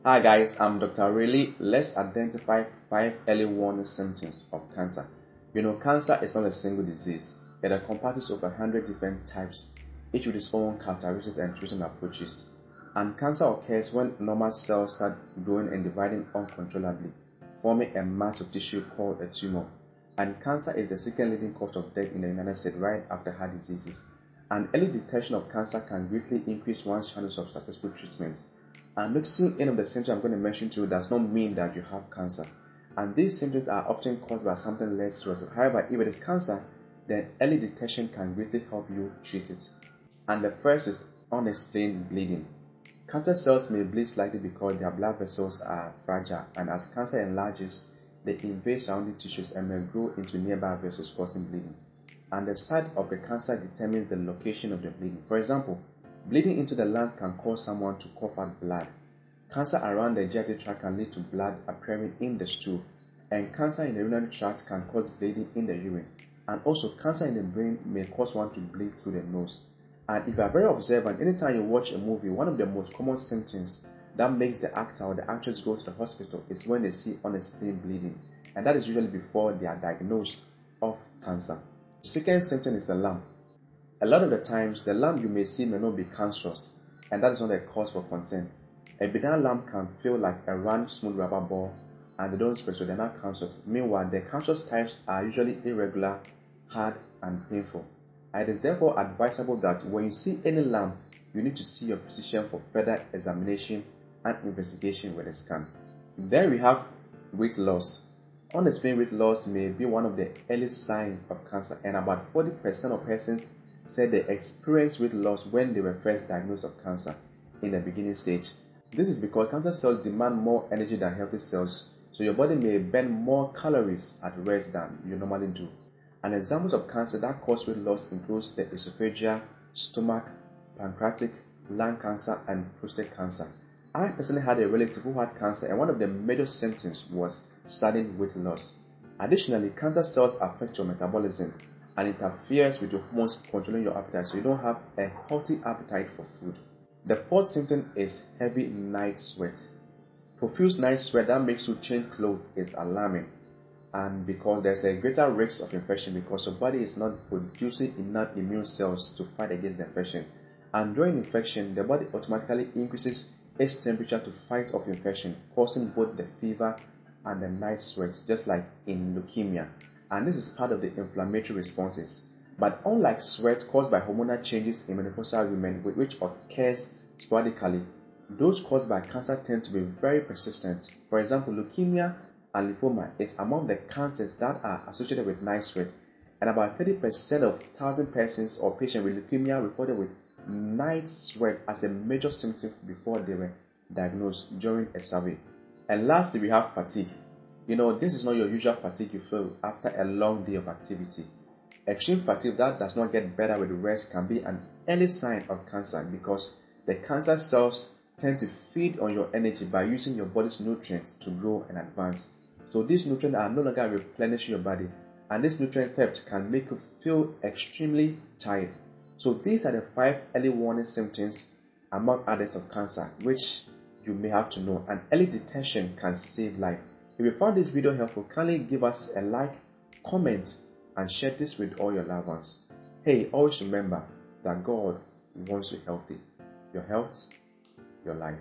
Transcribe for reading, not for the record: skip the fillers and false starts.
Hi guys, I'm Dr.RAYLEE. Let's identify 5 early warning symptoms of cancer. Cancer is not a single disease. It encompasses over 100 different types, each with its own characteristics and treatment approaches. And cancer occurs when normal cells start growing and dividing uncontrollably, forming a mass of tissue called a tumor. And cancer is the second leading cause of death in the United States right after heart diseases. And early detection of cancer can greatly increase one's chances of successful treatment. And noticing any of the symptoms I'm going to mention to you does not mean that you have cancer. And these symptoms are often caused by something less serious. However, if it is cancer, then early detection can greatly help you treat it. And the first is unexplained bleeding. Cancer cells may bleed slightly because their blood vessels are fragile, and as cancer enlarges, they invade surrounding tissues and may grow into nearby vessels, causing bleeding. And the site of the cancer determines the location of the bleeding. For example, bleeding into the lungs can cause someone to cough out blood. Cancer around the GI tract can lead to blood appearing in the stool. And cancer in the urinary tract can cause bleeding in the urine. And also, cancer in the brain may cause one to bleed through the nose. And if you are very observant, anytime you watch a movie, one of the most common symptoms that makes the actor or the actress go to the hospital is when they see unexplained bleeding. And that is usually before they are diagnosed of cancer. The second symptom is the lump. A lot of the times, the lump you may see may not be cancerous, and that is not a cause for concern. A benign lump can feel like a round, smooth rubber ball, and they don't spread, so they're not cancerous. Meanwhile, the cancerous types are usually irregular, hard, and painful. And it is therefore advisable that when you see any lump, you need to see your physician for further examination and investigation with a scan. Then we have weight loss. Unexplained weight loss may be one of the early signs of cancer, and about 40% of persons said they experienced weight loss when they were first diagnosed of cancer in the beginning stage. This is because cancer cells demand more energy than healthy cells, so your body may burn more calories at rest than you normally do. And examples of cancer that cause weight loss includes the esophageal, stomach, pancreatic, lung cancer, and prostate cancer. I personally had a relative who had cancer, and one of the major symptoms was sudden weight loss. Additionally, cancer cells affect your metabolism and interferes with your hormones controlling your appetite, so you don't have a healthy appetite for food. The fourth symptom is heavy night sweat. Profuse night sweat that makes you change clothes is alarming, and because there's a greater risk of infection because your body is not producing enough immune cells to fight against the infection. And during infection, the body automatically increases its temperature to fight off infection, causing both the fever and the night sweat, just like in leukemia. And this is part of the inflammatory responses. But unlike sweat caused by hormonal changes in menopausal women, which occurs sporadically, those caused by cancer tend to be very persistent. For example, leukemia and lymphoma is among the cancers that are associated with night sweat, and about 30% of 1,000 persons or patients with leukemia reported with night sweat as a major symptom before they were diagnosed during a survey. And lastly, we have fatigue. This is not your usual fatigue you feel after a long day of activity. Extreme fatigue that does not get better with rest can be an early sign of cancer because the cancer cells tend to feed on your energy by using your body's nutrients to grow and advance. So these nutrients are no longer replenishing your body, and this nutrient theft can make you feel extremely tired. So these are the 5 early warning symptoms among others of cancer which you may have to know, and early detection can save life. If you found this video helpful, kindly give us a like, comment, and share this with all your loved ones. Hey, always remember that God wants you healthy. Your health, your life.